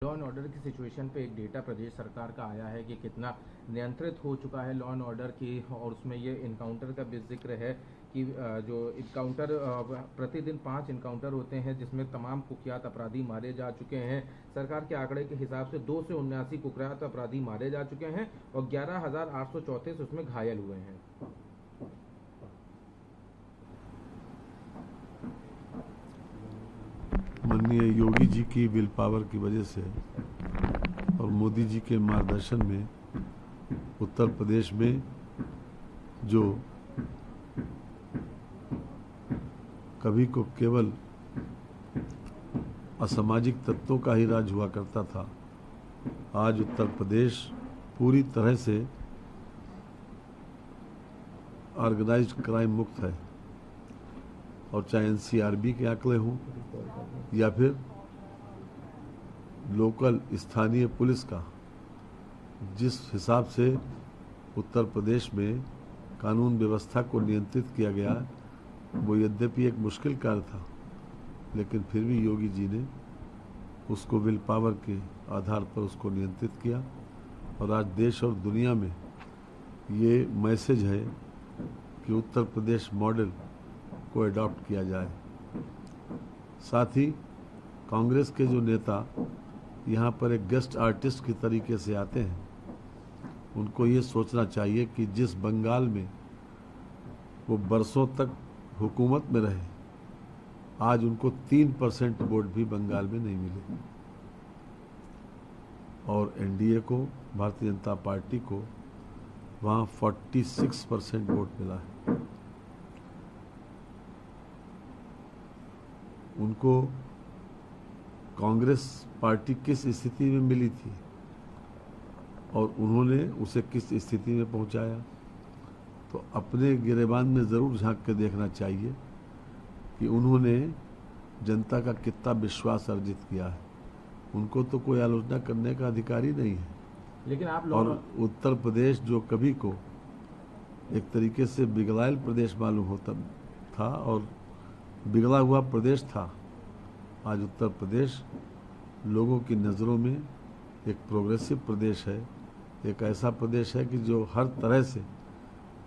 Law and order की situation पे एक डेटा प्रदेश सरकार का आया है कि कितना नियंत्रित हो चुका है लॉ एंड ऑर्डर की, और उसमें ये इनकाउंटर का भी जिक्र है कि जो इनकाउंटर प्रतिदिन 5 इनकाउंटर होते हैं जिसमें तमाम कुख्यात अपराधी मारे जा चुके हैं। सरकार के आंकड़े के हिसाब से 2 से 79 कुख्यात अपराधी मारे जा चुके हैं और 11,834 उसमें घायल हुए हैं। माननीय योगी जी की विल पावर की वजह से और मोदी जी के मार्गदर्शन में उत्तर प्रदेश में जो कभी को केवल असामाजिक तत्वों का ही राज हुआ करता था, आज उत्तर प्रदेश पूरी तरह से ऑर्गेनाइज्ड क्राइम मुक्त है। और चाहे एनसीआरबी के आंकड़े हों या फिर लोकल स्थानीय पुलिस का, जिस हिसाब से उत्तर प्रदेश में कानून व्यवस्था को नियंत्रित किया गया, वो यद्यपि एक मुश्किल कार्य था, लेकिन फिर भी योगी जी ने उसको विल पावर के आधार पर उसको नियंत्रित किया। और आज देश और दुनिया में ये मैसेज है कि उत्तर प्रदेश मॉडल को अडॉप्ट किया जाए। साथ ही कांग्रेस के जो नेता यहाँ पर एक गेस्ट आर्टिस्ट की तरीके से आते हैं, उनको ये सोचना चाहिए कि जिस बंगाल में वो बरसों तक हुकूमत में रहे, आज उनको 3% वोट भी बंगाल में नहीं मिले और एनडीए को, भारतीय जनता पार्टी को वहाँ 46% वोट मिला है। उनको कांग्रेस पार्टी किस स्थिति में मिली थी और उन्होंने उसे किस स्थिति में पहुंचाया, तो अपने गिरेबान में ज़रूर झांक के देखना चाहिए कि उन्होंने जनता का कितना विश्वास अर्जित किया है। उनको तो कोई आलोचना करने का अधिकार ही नहीं है। लेकिन आप और उत्तर प्रदेश जो कभी को एक तरीके से बिगड़ायल प्रदेश मालूम होता था और बिगड़ा हुआ प्रदेश था, आज उत्तर प्रदेश लोगों की नज़रों में एक प्रोग्रेसिव प्रदेश है। एक ऐसा प्रदेश है कि जो हर तरह से,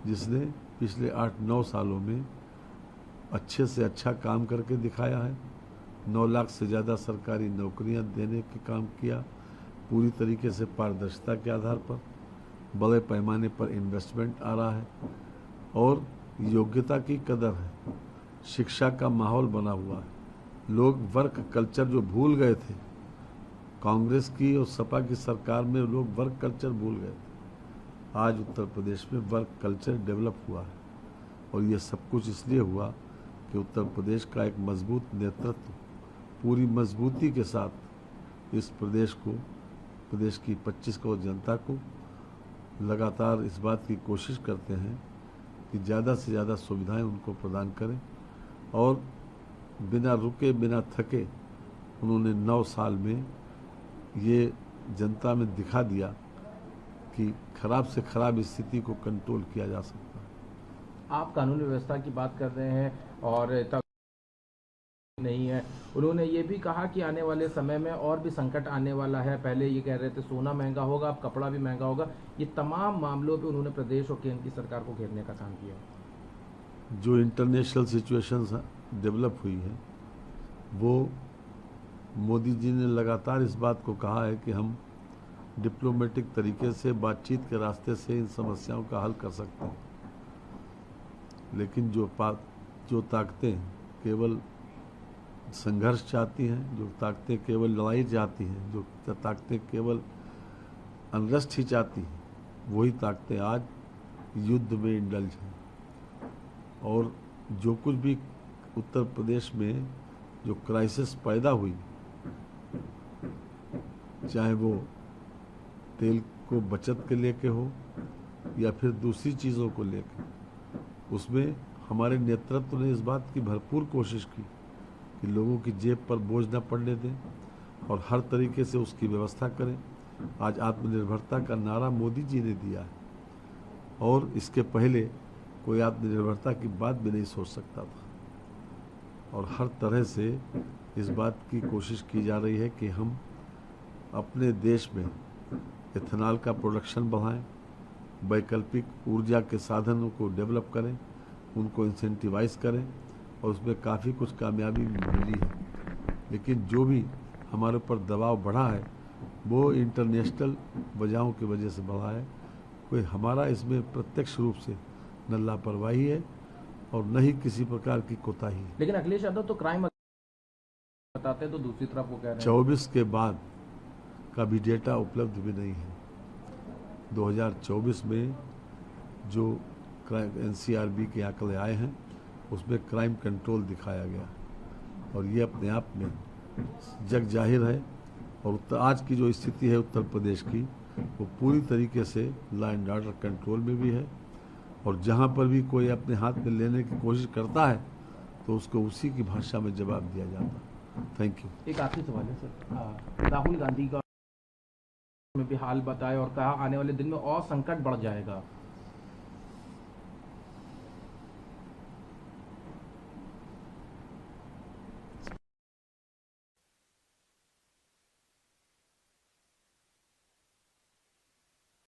जिसने पिछले 8-9 सालों में अच्छे से अच्छा काम करके दिखाया है। 9 लाख से ज़्यादा सरकारी नौकरियां देने के काम किया, पूरी तरीके से पारदर्शिता के आधार पर बड़े पैमाने पर इन्वेस्टमेंट आ रहा है और योग्यता की कदर है। शिक्षा का माहौल बना हुआ है। लोग वर्क कल्चर जो भूल गए थे, कांग्रेस की और सपा की सरकार में लोग वर्क कल्चर भूल गए थे। आज उत्तर प्रदेश में वर्क कल्चर डेवलप हुआ है और ये सब कुछ इसलिए हुआ कि उत्तर प्रदेश का एक मजबूत नेतृत्व पूरी मजबूती के साथ इस प्रदेश को, प्रदेश की 25 करोड़ जनता को लगातार इस बात की कोशिश करते हैं कि ज़्यादा से ज़्यादा सुविधाएं उनको प्रदान करें। और बिना रुके बिना थके उन्होंने 9 साल में ये जनता में दिखा दिया कि खराब से खराब स्थिति को कंट्रोल किया जा सकता है। आप कानून व्यवस्था की बात कर रहे हैं और तब नहीं है। उन्होंने ये भी कहा कि आने वाले समय में और भी संकट आने वाला है। पहले ये कह रहे थे सोना महंगा होगा, अब कपड़ा भी महंगा होगा। ये तमाम मामलों पे उन्होंने प्रदेश और केंद्र की सरकार को घेरने का काम किया। जो इंटरनेशनल सिचुएशंस डेवलप हुई है, वो मोदी जी ने लगातार इस बात को कहा है कि हम डिप्लोमेटिक तरीके से, बातचीत के रास्ते से इन समस्याओं का हल कर सकते हैं। लेकिन जो ताकतें केवल संघर्ष चाहती हैं, जो ताकतें केवल लड़ाई चाहती हैं, जो ताकतें केवल अनरेस्ट ही चाहती हैं, वही ताकतें आज युद्ध में इंडल्ज हैं। और जो कुछ भी उत्तर प्रदेश में जो क्राइसिस पैदा हुई, चाहे वो तेल को बचत के लेके हो या फिर दूसरी चीज़ों को लेके, उसमें हमारे नेतृत्व ने इस बात की भरपूर कोशिश की कि लोगों की जेब पर बोझ न पड़ने दें और हर तरीके से उसकी व्यवस्था करें। आज आत्मनिर्भरता का नारा मोदी जी ने दिया है और इसके पहले कोई आत्मनिर्भरता की बात भी नहीं सोच सकता था। और हर तरह से इस बात की कोशिश की जा रही है कि हम अपने देश में इथेनॉल का प्रोडक्शन बढ़ाएं, वैकल्पिक ऊर्जा के साधनों को डेवलप करें, उनको इंसेंटिवाइज करें, और उसमें काफ़ी कुछ कामयाबी मिली है। लेकिन जो भी हमारे ऊपर दबाव बढ़ा है वो इंटरनेशनल वजहों की वजह से बढ़ा है। कोई हमारा इसमें प्रत्यक्ष रूप से न लापरवाही है और न ही किसी प्रकार की कोताही है। लेकिन अखिलेश यादव तो क्राइम बताते हैं, तो दूसरी तरफ वो कह रहे हैं 24 के बाद का भी डेटा उपलब्ध भी नहीं है। 2024 में जो NCRB के आंकड़े आए हैं उसमें क्राइम कंट्रोल दिखाया गया, और ये अपने आप में जग जाहिर है। और आज की जो स्थिति है उत्तर प्रदेश की, वो पूरी तरीके से लॉ एंड ऑर्डर कंट्रोल में भी है, और जहाँ पर भी कोई अपने हाथ में लेने की कोशिश करता है तो उसको उसी की भाषा में जवाब दिया जाता है। Thank you. एक आखिरी सवाल है सर, राहुल गांधी का में भी हाल बताए और कहा आने वाले दिन में और संकट बढ़ जाएगा।